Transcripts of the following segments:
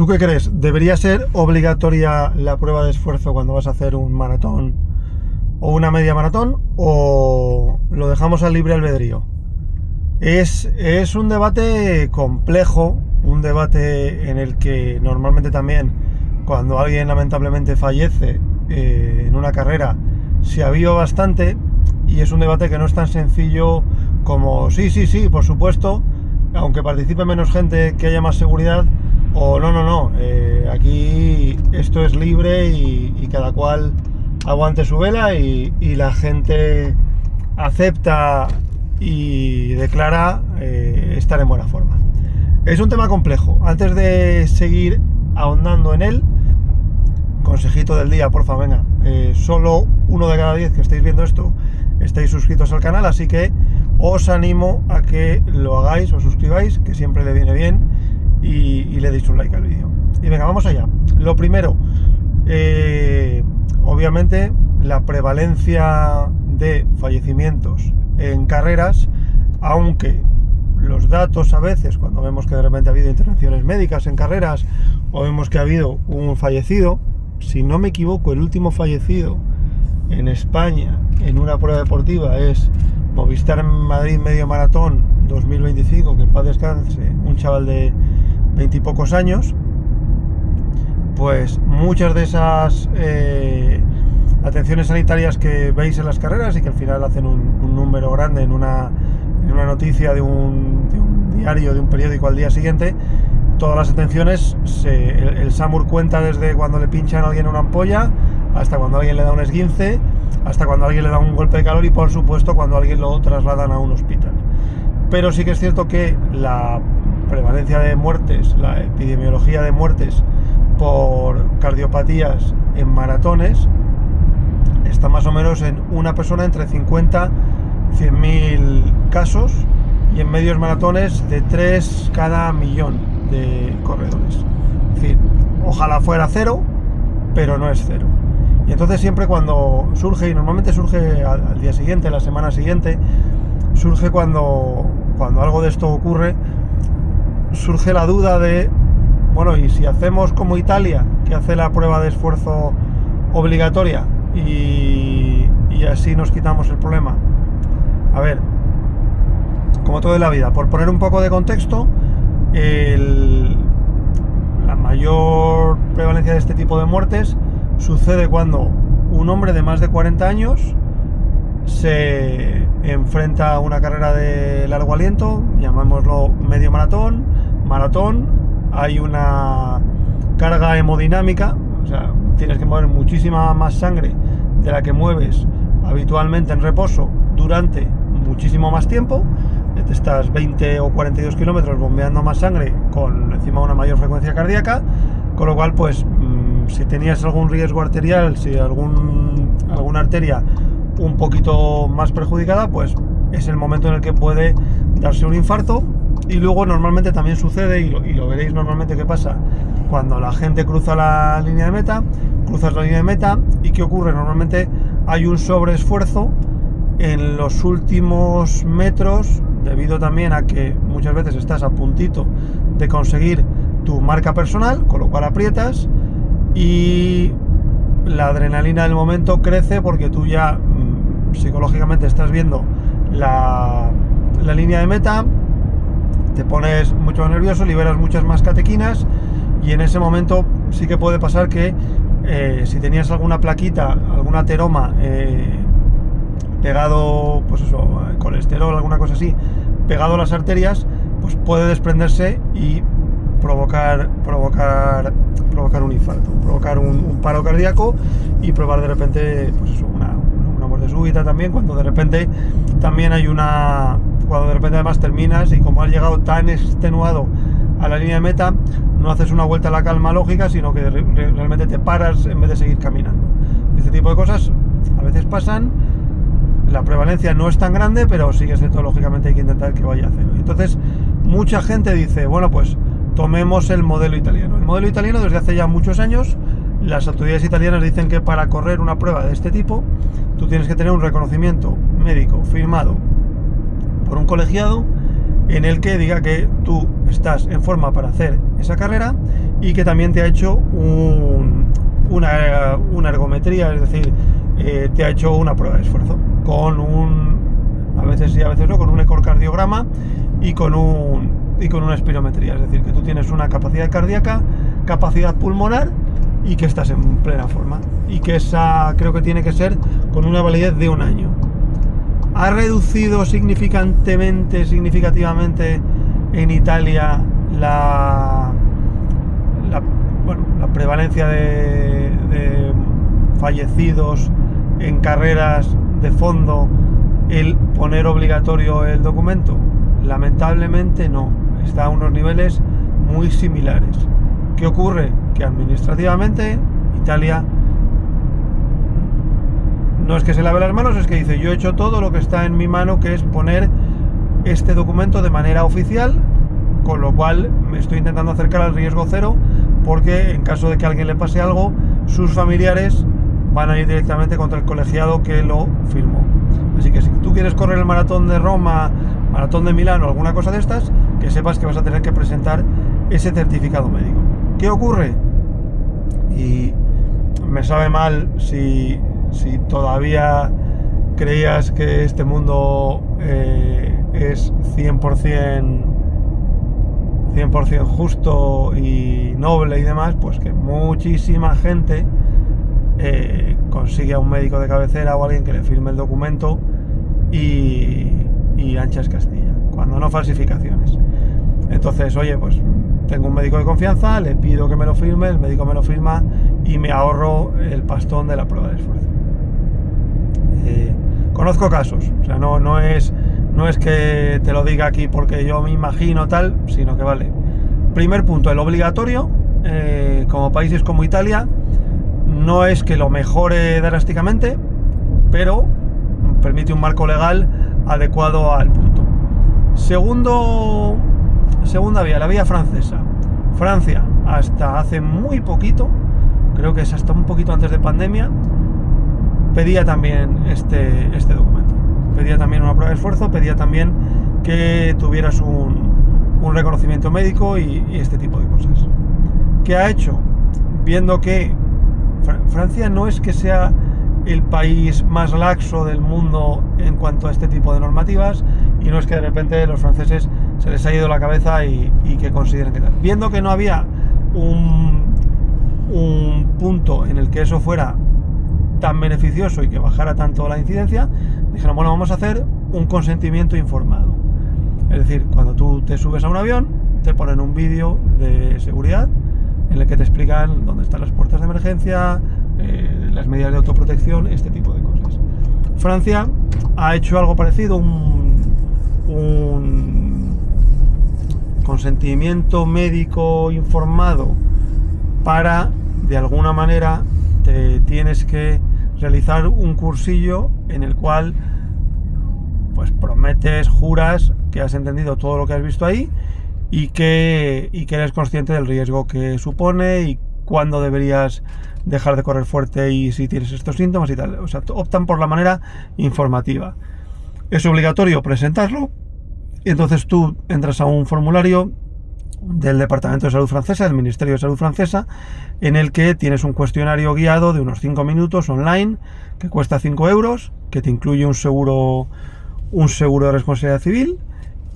¿Tú qué crees? ¿Debería ser obligatoria la prueba de esfuerzo cuando vas a hacer un maratón o una media maratón, o lo dejamos al libre albedrío? Es un debate complejo, un debate en el que normalmente también cuando alguien lamentablemente fallece en una carrera se aviva bastante, y es un debate que no es tan sencillo como sí, por supuesto, aunque participe menos gente, que haya más seguridad, o no, aquí esto es libre y cada cual aguante su vela y la gente acepta y declara estar en buena forma. Es un tema complejo. Antes de seguir ahondando en él, consejito del día, porfa, venga, solo 1 de cada 10 que estáis viendo esto estáis suscritos al canal, así que os animo a que lo hagáis, os suscribáis, que siempre le viene bien, y le deis un like al vídeo. Y venga, vamos allá. Lo primero, obviamente la prevalencia de fallecimientos en carreras, aunque los datos a veces, cuando vemos que de repente ha habido intervenciones médicas en carreras o vemos que ha habido un fallecido, si no me equivoco, el último fallecido en España en una prueba deportiva es Movistar Madrid Medio Maratón 2025, que en paz descanse, un chaval de 20 y pocos años. Pues muchas de esas atenciones sanitarias que veis en las carreras y que al final hacen un número grande en una noticia de un diario, de un periódico al día siguiente, todas las atenciones, el SAMUR cuenta desde cuando le pinchan a alguien una ampolla, hasta cuando alguien le da un esguince, hasta cuando alguien le da un golpe de calor y, por supuesto, cuando alguien lo trasladan a un hospital. Pero sí que es cierto que la prevalencia de muertes, la epidemiología de muertes por cardiopatías en maratones está más o menos en una persona entre 50 y 100.000 casos, y en medios maratones de 3 cada millón de corredores. Es decir, ojalá fuera 0, pero no es 0. Y entonces siempre cuando surge, y normalmente surge al día siguiente, la semana siguiente, surge cuando algo de esto ocurre, surge la duda de, bueno, ¿y si hacemos como Italia, que hace la prueba de esfuerzo obligatoria y así nos quitamos el problema? A ver, como todo en la vida, por poner un poco de contexto, la mayor prevalencia de este tipo de muertes sucede cuando un hombre de más de 40 años se enfrenta a una carrera de largo aliento, llamémoslo medio maratón, hay una carga hemodinámica, o sea, tienes que mover muchísima más sangre de la que mueves habitualmente en reposo durante muchísimo más tiempo. Te estás 20 o 42 kilómetros bombeando más sangre con encima una mayor frecuencia cardíaca, con lo cual, pues, si tenías algún riesgo arterial, si alguna arteria un poquito más perjudicada, pues es el momento en el que puede darse un infarto. Y luego normalmente también sucede, y lo veréis normalmente que pasa cuando la gente cruza la línea de meta, cruzas la línea de meta, y ¿qué ocurre? Normalmente hay un sobreesfuerzo en los últimos metros, debido también a que muchas veces estás a puntito de conseguir tu marca personal, con lo cual aprietas, y la adrenalina del momento crece porque tú ya psicológicamente estás viendo la línea de meta, te pones mucho más nervioso, liberas muchas más catequinas, y en ese momento sí que puede pasar que si tenías alguna plaquita, algún ateroma pegado, pues eso, colesterol, alguna cosa así, pegado a las arterias, pues puede desprenderse y provocar un infarto, provocar un paro cardíaco, y probar de repente, pues eso, una muerte súbita también, cuando de repente también cuando de repente además terminas, y como has llegado tan extenuado a la línea de meta, no haces una vuelta a la calma lógica, sino que realmente te paras en vez de seguir caminando. Este tipo de cosas a veces pasan. La prevalencia no es tan grande, pero sí que es cierto, lógicamente hay que intentar que vaya a cero. Entonces mucha gente dice, bueno, pues tomemos el modelo italiano. El modelo italiano, desde hace ya muchos años, las autoridades italianas dicen que para correr una prueba de este tipo, tú tienes que tener un reconocimiento médico firmado por un colegiado en el que diga que tú estás en forma para hacer esa carrera y que también te ha hecho una ergometría, es decir, te ha hecho una prueba de esfuerzo a veces sí, a veces no, con un ecocardiograma y con una espirometría, es decir, que tú tienes una capacidad cardíaca, capacidad pulmonar y que estás en plena forma, y que esa creo que tiene que ser con una validez de 1 año. Ha reducido significativamente en Italia la prevalencia de fallecidos en carreras de fondo el poner obligatorio el documento. Lamentablemente no, está a unos niveles muy similares. ¿Qué ocurre? Que administrativamente Italia no es que se lave las manos, es que dice: yo he hecho todo lo que está en mi mano, que es poner este documento de manera oficial, con lo cual me estoy intentando acercar al riesgo cero, porque en caso de que a alguien le pase algo, sus familiares van a ir directamente contra el colegiado que lo firmó. Así que si tú quieres correr el maratón de Roma, maratón de Milán o alguna cosa de estas, que sepas que vas a tener que presentar ese certificado médico. ¿Qué ocurre? Y me sabe mal si todavía creías que este mundo es 100% justo y noble y demás, pues que muchísima gente consigue a un médico de cabecera o alguien que le firme el documento y anchas Castilla, cuando no falsificaciones. Entonces, oye, pues tengo un médico de confianza, le pido que me lo firme, el médico me lo firma y me ahorro el pastón de la prueba de esfuerzo. Conozco casos, o sea, no es que te lo diga aquí porque yo me imagino tal, sino que vale. Primer punto, el obligatorio, como países como Italia, no es que lo mejore drásticamente, pero permite un marco legal adecuado al punto. Segunda vía, la vía francesa. Francia, hasta hace muy poquito, creo que es hasta un poquito antes de pandemia, pedía también este documento. Pedía también una prueba de esfuerzo, pedía también que tuvieras un reconocimiento médico y este tipo de cosas. ¿Qué ha hecho? Viendo que Francia no es que sea el país más laxo del mundo en cuanto a este tipo de normativas, y no es que de repente los franceses se les ha ido la cabeza y que consideren que tal. Viendo que no había un punto en el que eso fuera tan beneficioso y que bajara tanto la incidencia, dijeron: bueno, vamos a hacer un consentimiento informado. Es decir, cuando tú te subes a un avión, te ponen un vídeo de seguridad en el que te explican dónde están las puertas de emergencia, las medidas de autoprotección, este tipo de cosas. Francia ha hecho algo parecido, un consentimiento médico informado para, de alguna manera, te tienes que realizar un cursillo en el cual pues prometes, juras que has entendido todo lo que has visto ahí y que eres consciente del riesgo que supone y cuándo deberías dejar de correr fuerte y si tienes estos síntomas y tal. O sea, optan por la manera informativa. Es obligatorio presentarlo y entonces tú entras a un formulario del Departamento de Salud francesa, del Ministerio de Salud francesa, en el que tienes un cuestionario guiado de unos 5 minutos online que cuesta 5 euros, que te incluye un seguro de responsabilidad civil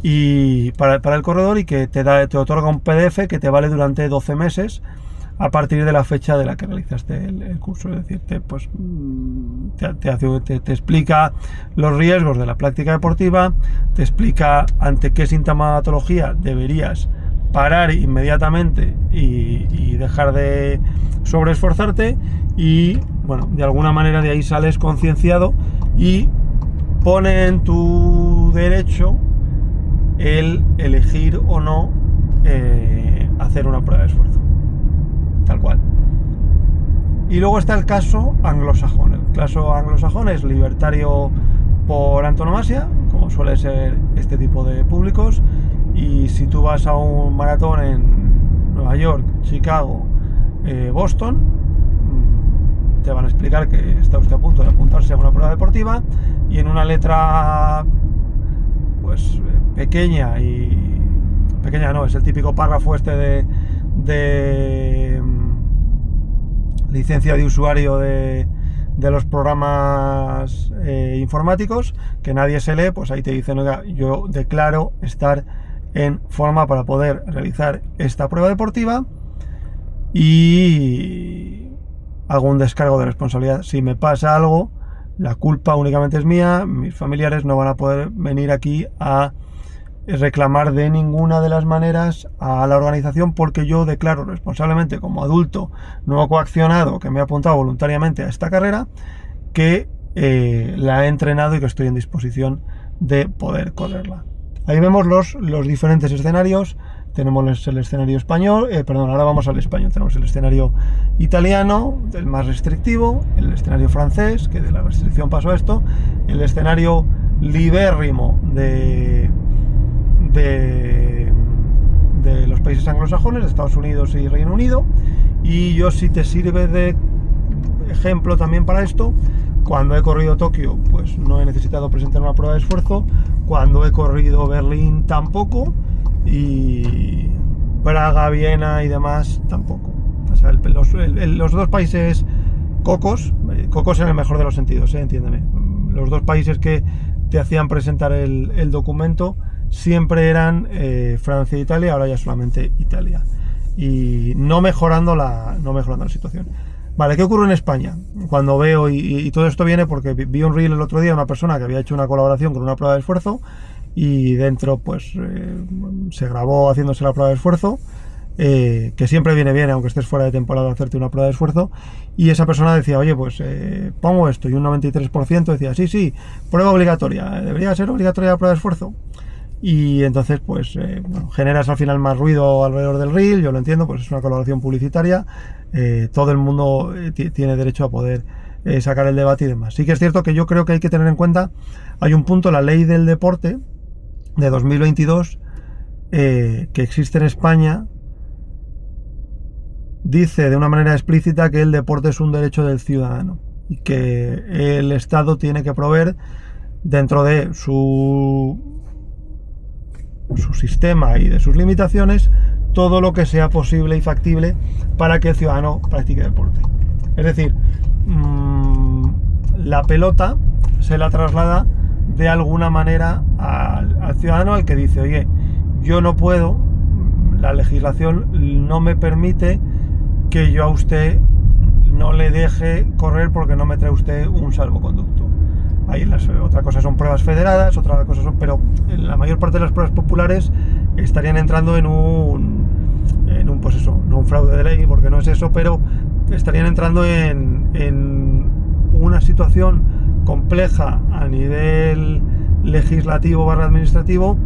y para el corredor, y que te otorga un PDF que te vale durante 12 meses a partir de la fecha de la que realizaste el curso. Es decir, te explica los riesgos de la práctica deportiva, te explica ante qué sintomatología deberías parar inmediatamente y dejar de sobreesforzarte, y bueno, de alguna manera de ahí sales concienciado y pone en tu derecho el elegir o no hacer una prueba de esfuerzo, tal cual. Y luego está el caso anglosajón. El caso anglosajón es libertario por antonomasia, como suele ser este tipo de públicos, y si tú vas a un maratón en Nueva York, Chicago, Boston, te van a explicar que está usted a punto de apuntarse a una prueba deportiva, y en una letra pues pequeña no, es el típico párrafo este de licencia de usuario de los programas informáticos, que nadie se lee, pues ahí te dicen, oiga, yo declaro estar en forma para poder realizar esta prueba deportiva y hago un descargo de responsabilidad. Si me pasa algo, la culpa únicamente es mía, mis familiares no van a poder venir aquí a reclamar de ninguna de las maneras a la organización, porque yo declaro responsablemente como adulto no coaccionado que me he apuntado voluntariamente a esta carrera, que la he entrenado y que estoy en disposición de poder correrla. Ahí vemos los diferentes escenarios. Tenemos el escenario español, ahora vamos al español. Tenemos el escenario italiano, el más restrictivo, el escenario francés, que de la restricción pasó a esto, el escenario libérrimo de los países anglosajones, de Estados Unidos y Reino Unido. Y yo, si te sirve de ejemplo también para esto, cuando he corrido Tokio, pues no he necesitado presentar una prueba de esfuerzo. Cuando he corrido Berlín, tampoco. Y Praga, Viena y demás, tampoco. O sea, los dos países cocos en el mejor de los sentidos, entiéndeme. Los dos países que te hacían presentar el documento siempre eran Francia e Italia, ahora ya solamente Italia. Y no mejorando la situación. Vale, ¿qué ocurre en España? Cuando veo, y todo esto viene porque vi un reel el otro día, una persona que había hecho una colaboración con una prueba de esfuerzo, y dentro pues se grabó haciéndose la prueba de esfuerzo, que siempre viene bien, aunque estés fuera de temporada, hacerte una prueba de esfuerzo. Y esa persona decía, oye, pues pongo esto, y un 93% decía, sí, prueba obligatoria, debería ser obligatoria la prueba de esfuerzo. Y entonces pues generas al final más ruido alrededor del reel. Yo lo entiendo, pues es una colaboración publicitaria, todo el mundo tiene derecho a poder sacar el debate y demás. Sí que es cierto que yo creo que hay que tener en cuenta, hay un punto, la ley del deporte de 2022 que existe en España, dice de una manera explícita que el deporte es un derecho del ciudadano y que el Estado tiene que proveer dentro de su sistema y de sus limitaciones todo lo que sea posible y factible para que el ciudadano practique deporte. Es decir, la pelota se la traslada de alguna manera al ciudadano, al que dice, oye, yo no puedo, la legislación no me permite que yo a usted no le deje correr porque no me trae usted un salvoconducto. Ahí otra cosa son pruebas federadas, otra cosa son, pero en la mayor parte de las pruebas populares estarían entrando en un pues eso, no un fraude de ley, porque no es eso, pero estarían entrando en una situación compleja a nivel legislativo / administrativo,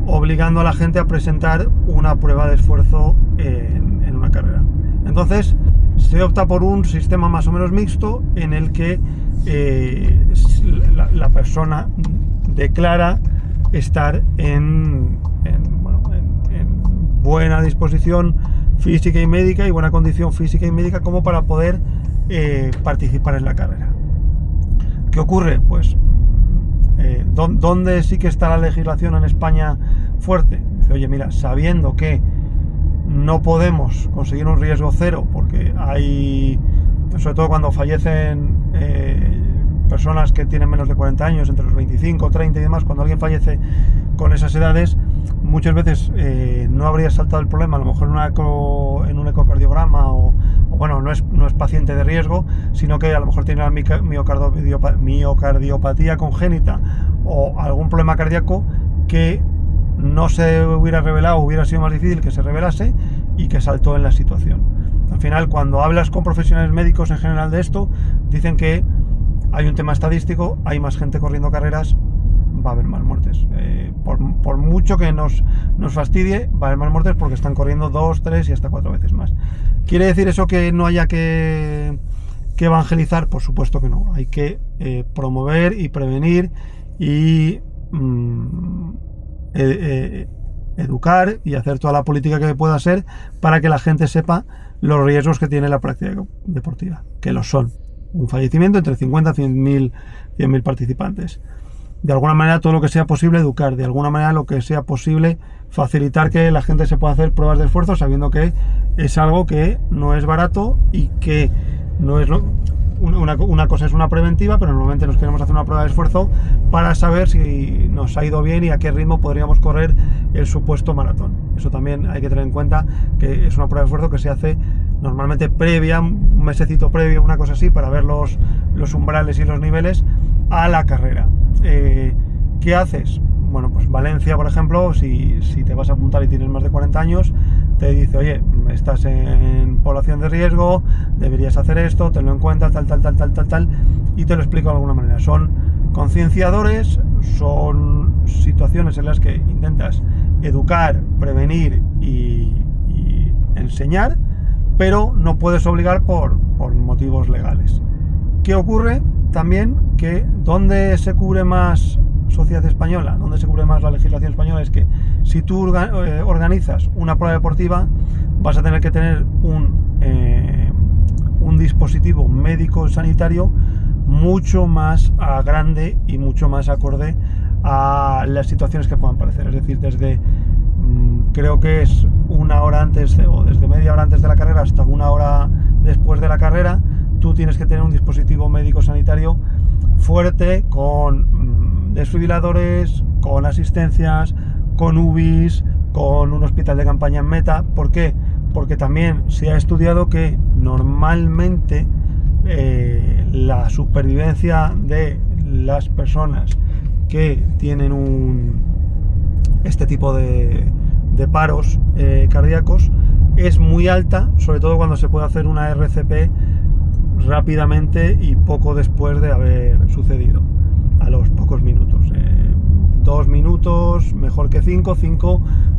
obligando a la gente a presentar una prueba de esfuerzo en una carrera. Entonces se opta por un sistema más o menos mixto, en el que la persona declara estar en buena disposición física y médica y buena condición física y médica como para poder participar en la carrera. ¿Qué ocurre? Pues ¿dónde sí que está la legislación en España fuerte? Dice, oye, mira, sabiendo que no podemos conseguir un riesgo cero, porque hay, sobre todo cuando fallecen personas que tienen menos de 40 años, entre los 25, 30 y demás, cuando alguien fallece con esas edades, muchas veces no habría saltado el problema, a lo mejor en un ecocardiograma o bueno, no es paciente de riesgo, sino que a lo mejor tiene la miocardiopatía congénita o algún problema cardíaco que no se hubiera revelado, hubiera sido más difícil que se revelase, y que saltó en la situación. Al final, cuando hablas con profesionales médicos en general de esto, dicen que hay un tema estadístico, hay más gente corriendo carreras, va a haber más muertes. Por mucho que nos fastidie, va a haber más muertes porque están corriendo 2, 3 y hasta 4 veces más. ¿Quiere decir eso que no haya que evangelizar? Por supuesto que no. Hay que promover y prevenir y educar y hacer toda la política que pueda ser para que la gente sepa los riesgos que tiene la práctica deportiva, que los son. Un fallecimiento entre 50 y 100.000 participantes. De alguna manera, todo lo que sea posible educar, de alguna manera lo que sea posible facilitar que la gente se pueda hacer pruebas de esfuerzo, sabiendo que es algo que no es barato y que no es una cosa es una preventiva, pero normalmente nos queremos hacer una prueba de esfuerzo para saber si nos ha ido bien y a qué ritmo podríamos correr el supuesto maratón. Eso también hay que tener en cuenta, que es una prueba de esfuerzo que se hace normalmente previa, un mesecito previo, una cosa así, para ver los umbrales y los niveles a la carrera. ¿Qué haces? Bueno, pues Valencia, por ejemplo, si te vas a apuntar y tienes más de 40 años, te dice, oye, estás en población de riesgo, deberías hacer esto, tenlo en cuenta, tal, y te lo explico de alguna manera. Son concienciadores, son situaciones en las que intentas educar, prevenir y enseñar, pero no puedes obligar por motivos legales. ¿Qué ocurre? También que donde se cubre más sociedad española, donde se cubre más la legislación española, es que si tú organizas una prueba deportiva, vas a tener que tener un dispositivo médico sanitario mucho más grande y mucho más acorde a las situaciones que puedan parecer. Es decir, desde creo que es una hora antes o desde media hora antes de la carrera hasta una hora después de la carrera, tú tienes que tener un dispositivo médico sanitario fuerte, con desfibriladores, con asistencias, con UBIs, con un hospital de campaña en meta. ¿Por qué? Porque también se ha estudiado que normalmente la supervivencia de las personas que tienen este tipo de paros cardíacos es muy alta, sobre todo cuando se puede hacer una RCP rápidamente y poco después de haber sucedido, a los pocos minutos. 2 minutos mejor que 5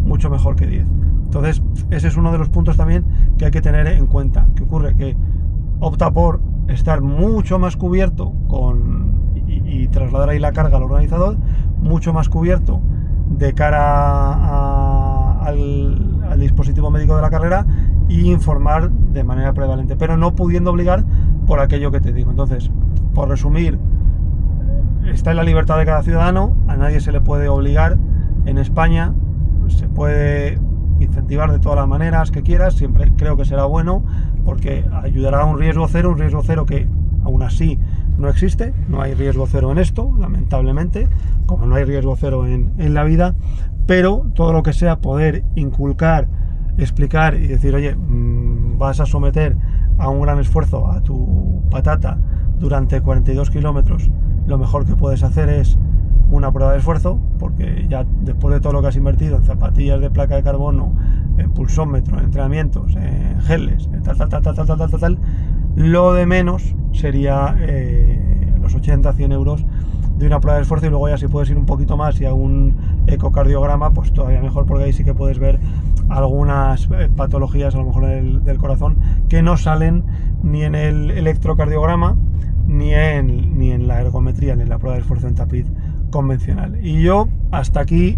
mucho mejor que 10. Entonces ese es uno de los puntos también que hay que tener en cuenta. ¿Qué ocurre? Que opta por estar mucho más cubierto y trasladar ahí la carga al organizador, mucho más cubierto de cara al dispositivo médico de la carrera, y informar de manera prevalente, pero no pudiendo obligar por aquello que te digo. Entonces, por resumir, está en la libertad de cada ciudadano, a nadie se le puede obligar. En España se puede incentivar de todas las maneras que quieras, siempre creo que será bueno, porque ayudará a un riesgo cero que aún así no existe. No hay riesgo cero en esto, lamentablemente, como no hay riesgo cero en la vida, pero todo lo que sea poder inculcar, explicar y decir, oye, vas a someter a un gran esfuerzo a tu patata durante 42 kilómetros, lo mejor que puedes hacer es una prueba de esfuerzo, porque ya después de todo lo que has invertido en zapatillas de placa de carbono, en pulsómetro, en entrenamientos, en geles, en tal, lo de menos sería los 80-100 euros de una prueba de esfuerzo, y luego ya si puedes ir un poquito más y a un ecocardiograma, pues todavía mejor, porque ahí sí que puedes ver algunas patologías a lo mejor del corazón que no salen ni en el electrocardiograma ni en la ergometría, ni en la prueba de esfuerzo en tapiz convencional. Y yo hasta aquí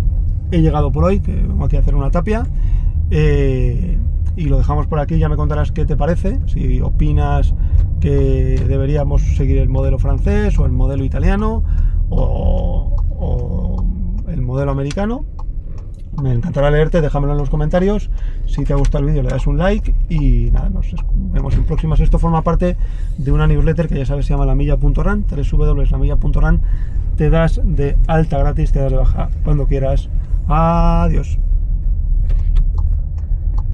he llegado por hoy, que vengo aquí a hacer una tapia, y lo dejamos por aquí. Ya me contarás qué te parece, si opinas que deberíamos seguir el modelo francés o el modelo italiano o el modelo americano. Me encantará leerte, déjamelo en los comentarios. Si te ha gustado el vídeo, le das un like y nada, nos vemos en próximas. Esto forma parte de una newsletter que ya sabes se llama lamilla.run, www.lamilla.run. Te das de alta gratis, te das de baja cuando quieras. Adiós.